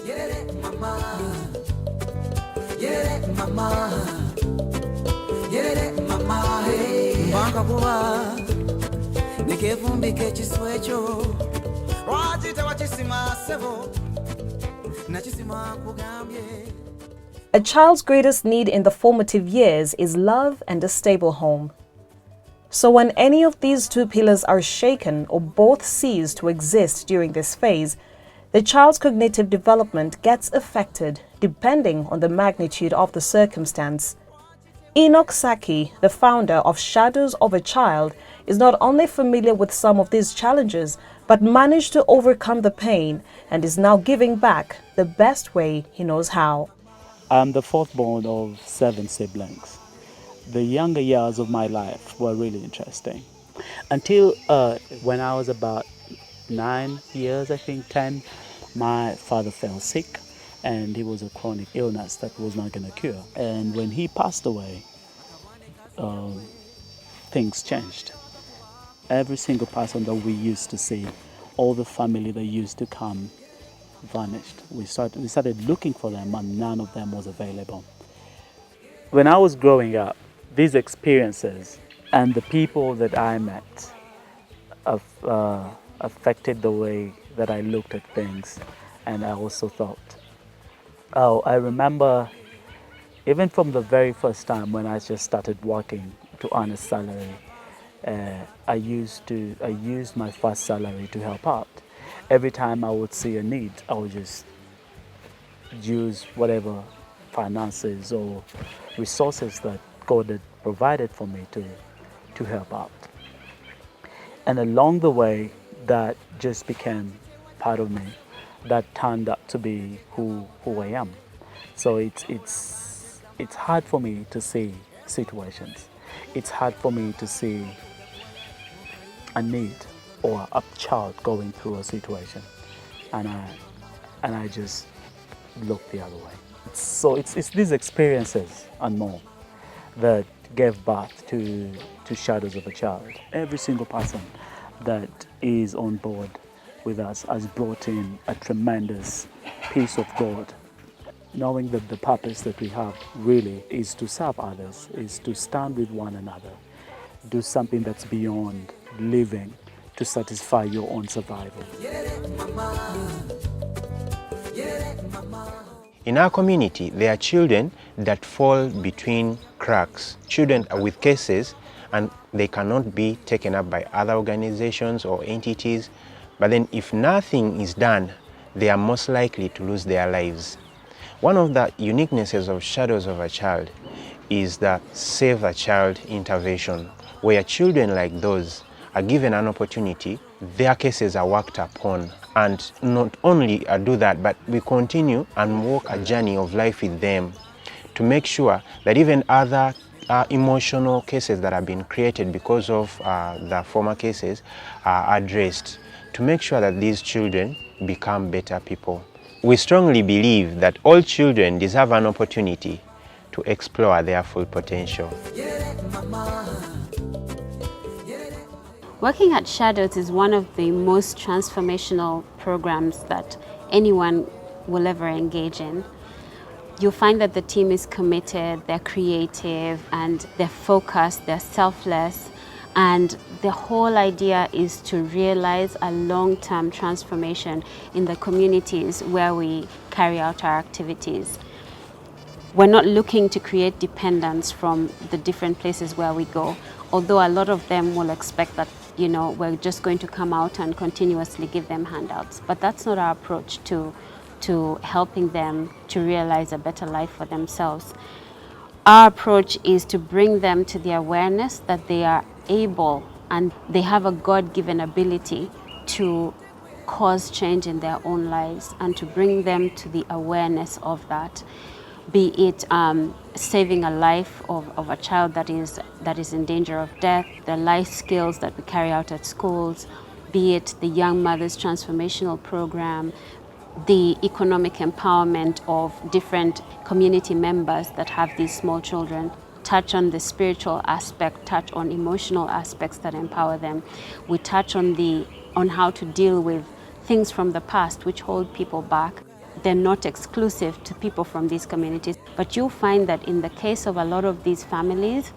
A child's greatest need in the formative years is love and a stable home. So when any of these two pillars are shaken or both cease to exist during this phase, the child's cognitive development gets affected depending on the magnitude of the circumstance. Enoch Saki, the founder of Shadows of a Child, is not only familiar with some of these challenges, but managed to overcome the pain and is now giving back the best way he knows how. I'm the fourth born of 7 siblings. The younger years of my life were really interesting. Until when I was about 9 years, I think 10, my father fell sick and it was a chronic illness that was not going to cure. And when he passed away, things changed. Every single person that we used to see, all the family that used to come, vanished. We started looking for them and none of them was available. When I was growing up, these experiences and the people that I met affected the way that I looked at things, and I also thought. I remember even from the very first time when I just started working to earn a salary, I used my first salary to help out. Every time I would see a need, I would just use whatever finances or resources that God had provided for me to help out. And along the way, that just became part of me. That turned out to be who I am. So it's hard for me to see situations. It's hard for me to see a need or a child going through a situation, and I just look the other way. So it's these experiences and more that gave birth to Shadows of a Child. Every single person that is on board with us has brought in a tremendous piece of God, knowing that the purpose that we have really is to serve others, is to stand with one another, do something that's beyond living to satisfy your own survival. In our community, there are children that fall between cracks, children with cases, and they cannot be taken up by other organizations or entities. But then if nothing is done, they are most likely to lose their lives. One of the uniquenesses of Shadows of a Child is the Save a Child intervention, where children like those are given an opportunity, their cases are worked upon, and not only do that, but we continue and walk a journey of life with them to make sure that even other emotional cases that have been created because of the former cases are addressed, to make sure that these children become better people. We strongly believe that all children deserve an opportunity to explore their full potential. Working at Shadows is one of the most transformational programs that anyone will ever engage in. You'll find that the team is committed, they're creative, and they're focused, they're selfless, and the whole idea is to realize a long-term transformation in the communities where we carry out our activities. We're not looking to create dependence from the different places where we go, although a lot of them will expect that, you know, we're just going to come out and continuously give them handouts. But that's not our approach to helping them to realize a better life for themselves. Our approach is to bring them to the awareness that they are able and they have a God-given ability to cause change in their own lives, and to bring them to the awareness of that, be it saving a life of a child that is in danger of death, the life skills that we carry out at schools, be it the Young Mothers Transformational Program, the economic empowerment of different community members that have these small children, touch on the spiritual aspect, touch on emotional aspects that empower them. We touch on how to deal with things from the past which hold people back. they're not exclusive to people from these communities. But you'll find that in the case of a lot of these families,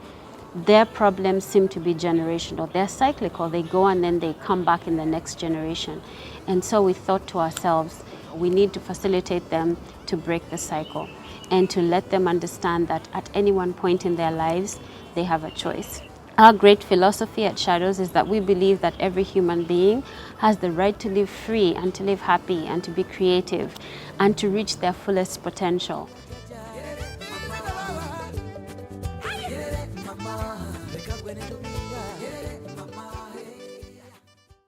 their problems seem to be generational. They're cyclical. They go and then they come back in the next generation. And so we thought to ourselves, we need to facilitate them to break the cycle and to let them understand that at any one point in their lives, they have a choice. Our great philosophy at Shadows is that we believe that every human being has the right to live free and to live happy and to be creative and to reach their fullest potential.